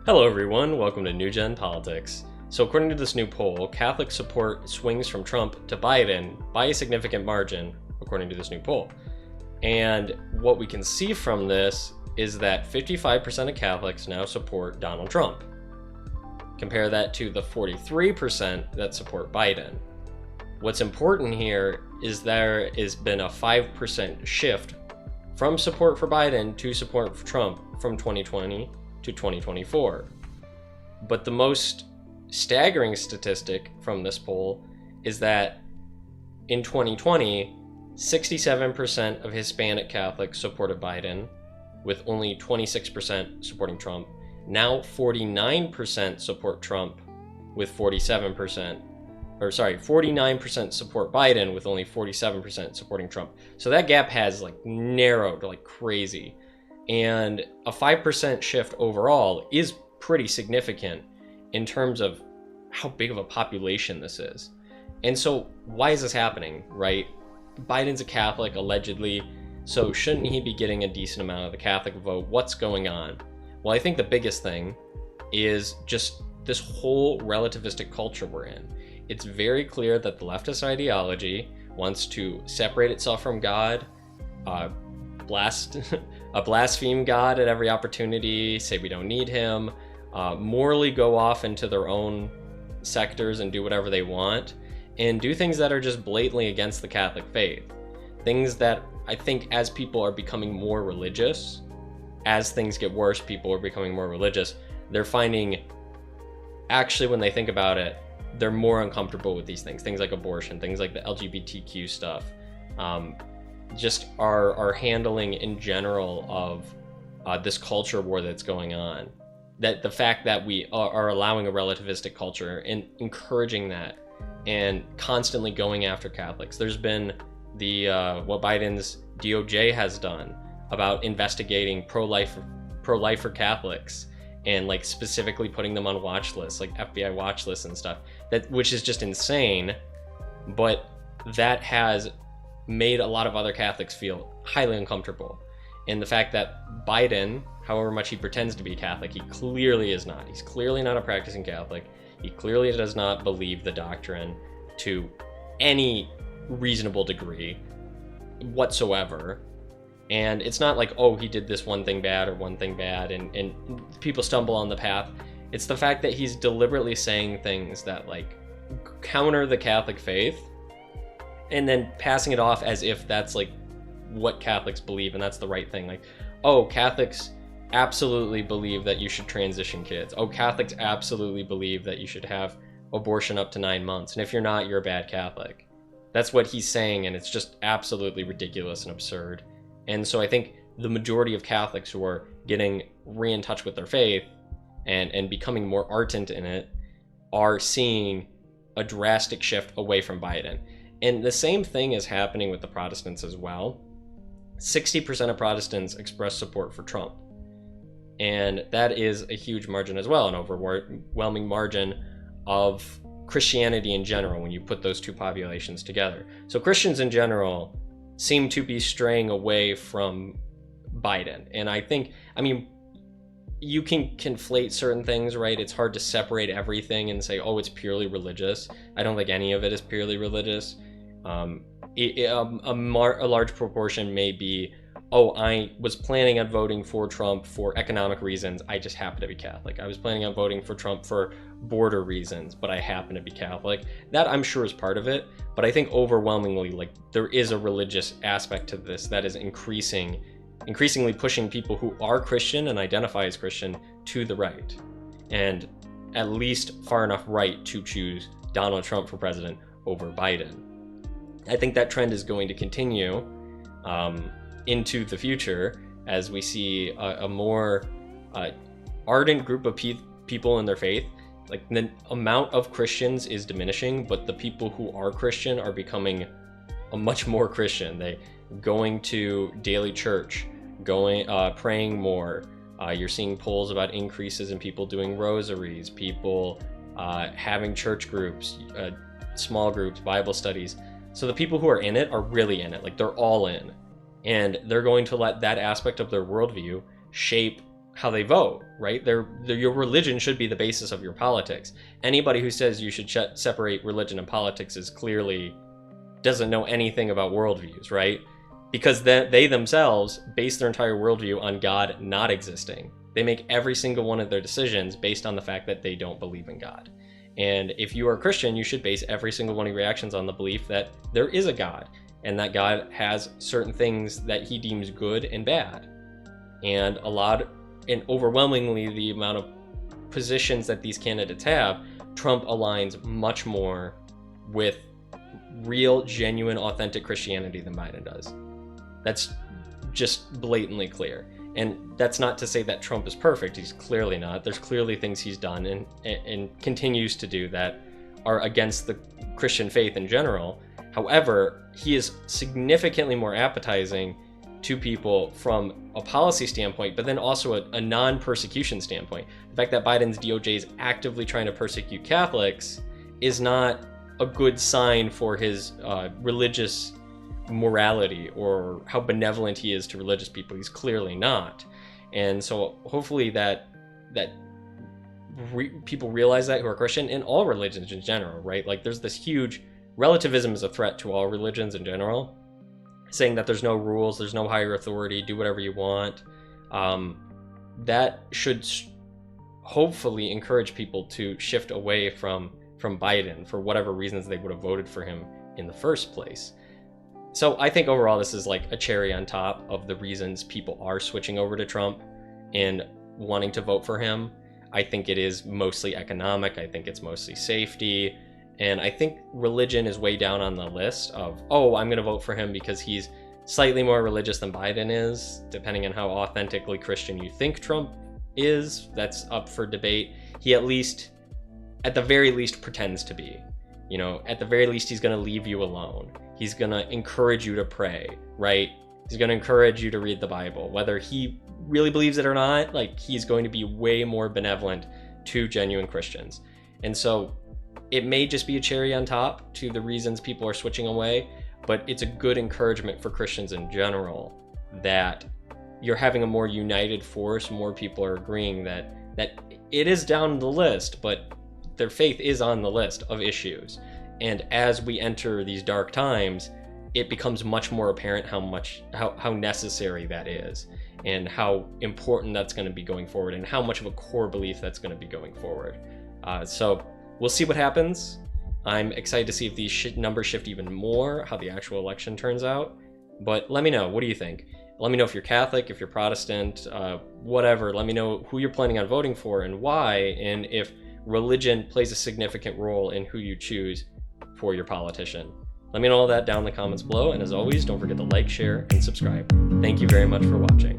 Hello everyone, welcome to New Gen Politics. So according to this new poll, Catholic support swings from Trump to Biden by a significant margin, according to this new poll. And what we can see from this is that 55% of Catholics now support Donald Trump. Compare that to the 43% that support Biden. What's important here is there has been a 5% shift from support for Biden to support for Trump from 2020 to 2024. But the most staggering statistic from this poll is that in 2020, 67% of Hispanic Catholics supported Biden, with only 26% supporting Trump. Now 49% support Trump, with 49% support Biden, with only 47% supporting Trump. So that gap has narrowed like crazy. And a 5% shift overall is pretty significant in terms of how big of a population this is. And so why is this happening, right? Biden's a Catholic, allegedly, so shouldn't he be getting a decent amount of the Catholic vote? What's going on? Well, I think the biggest thing is just this whole relativistic culture we're in. It's very clear that the leftist ideology wants to separate itself from God, blaspheme God at every opportunity, say we don't need him, morally go off into their own sectors and do whatever they want, and do things that are just blatantly against the Catholic faith. Things that I think as people are becoming more religious, as things get worse, people are becoming more religious, they're finding, actually when they think about it, they're more uncomfortable with these things like abortion, things like the LGBTQ stuff, just our handling in general of this culture war that's going on. That the fact that we are allowing a relativistic culture and encouraging that and constantly going after Catholics. There's been the what Biden's DOJ has done about investigating pro-lifer Catholics and specifically putting them on watch lists, like FBI watch lists and stuff, which is just insane. But that has made a lot of other Catholics feel highly uncomfortable. And the fact that Biden, however much he pretends to be Catholic, he clearly is not. He's clearly not a practicing Catholic. He clearly does not believe the doctrine to any reasonable degree whatsoever. And it's not like, oh, he did this one thing bad or one thing bad and people stumble on the path. It's the fact that he's deliberately saying things that counter the Catholic faith and then passing it off as if that's what Catholics believe and that's the right thing. Oh, Catholics absolutely believe that you should transition kids. Oh, Catholics absolutely believe that you should have abortion up to 9 months. And if you're not, you're a bad Catholic. That's what he's saying, and it's just absolutely ridiculous and absurd. And so I think the majority of Catholics who are getting in touch with their faith and becoming more ardent in it are seeing a drastic shift away from Biden. And the same thing is happening with the Protestants as well. 60% of Protestants express support for Trump. And that is a huge margin as well, an overwhelming margin of Christianity in general when you put those two populations together. So Christians in general seem to be straying away from Biden. And I think, you can conflate certain things, right? It's hard to separate everything and say, oh, it's purely religious. I don't think any of it is purely religious. A large proportion may be, oh, I was planning on voting for Trump for economic reasons. I just happen to be Catholic. I was planning on voting for Trump for border reasons, but I happen to be Catholic. That I'm sure is part of it. But I think overwhelmingly, there is a religious aspect to this that is increasingly pushing people who are Christian and identify as Christian to the right. And at least far enough right to choose Donald Trump for president over Biden. I think that trend is going to continue into the future as we see a more ardent group of people in their faith. The amount of Christians is diminishing, but the people who are Christian are becoming a much more Christian. They going to daily church, praying more. You're seeing polls about increases in people doing rosaries, people having church groups, small groups, Bible studies. So the people who are in it are really in it. They're all in. And they're going to let that aspect of their worldview shape how they vote, right? Your religion should be the basis of your politics. Anybody who says you should separate religion and politics is clearly doesn't know anything about worldviews, right? Because they themselves base their entire worldview on God not existing. They make every single one of their decisions based on the fact that they don't believe in God. And if you are a Christian, you should base every single one of your actions on the belief that there is a God and that God has certain things that he deems good and bad. And overwhelmingly the amount of positions that these candidates have, Trump aligns much more with real, genuine, authentic Christianity than Biden does. That's just blatantly clear. And that's not to say that Trump is perfect. He's clearly not. There's clearly things he's done and continues to do that are against the Christian faith in general. However, he is significantly more appetizing to people from a policy standpoint, but then also a non-persecution standpoint. The fact that Biden's DOJ is actively trying to persecute Catholics is not a good sign for his religious morality or how benevolent he is to religious people. He's clearly not. And so hopefully that people realize that who are Christian in all religions in general, right? Like there's this huge relativism is a threat to all religions in general, saying that there's no rules, there's no higher authority, do whatever you want. That should hopefully encourage people to shift away from Biden for whatever reasons they would have voted for him in the first place. So I think overall this is like a cherry on top of the reasons people are switching over to Trump and wanting to vote for him. I think it is mostly economic. I think it's mostly safety. And I think religion is way down on the list of, oh, I'm going to vote for him because he's slightly more religious than Biden is, depending on how authentically Christian you think Trump is. That's up for debate. He at the very least pretends to be. You know, at the very least, he's going to leave you alone. He's going to encourage you to pray, right? He's going to encourage you to read the Bible. Whether he really believes it or not, like he's going to be way more benevolent to genuine Christians. And so it may just be a cherry on top to the reasons people are switching away, but it's a good encouragement for Christians in general that you're having a more united force. More people are agreeing that it is down the list, but their faith is on the list of issues. And as we enter these dark times, it becomes much more apparent how necessary that is and how important that's going to be going forward and how much of a core belief that's going to be going forward. So we'll see what happens. I'm excited to see if these numbers shift even more, how the actual election turns out. But let me know, what do you think? Let me know if you're Catholic, if you're Protestant, whatever. Let me know who you're planning on voting for and why, and if religion plays a significant role in who you choose for your politician. Let me know all that down in the comments below, and as always, don't forget to like, share, and subscribe. Thank you very much for watching.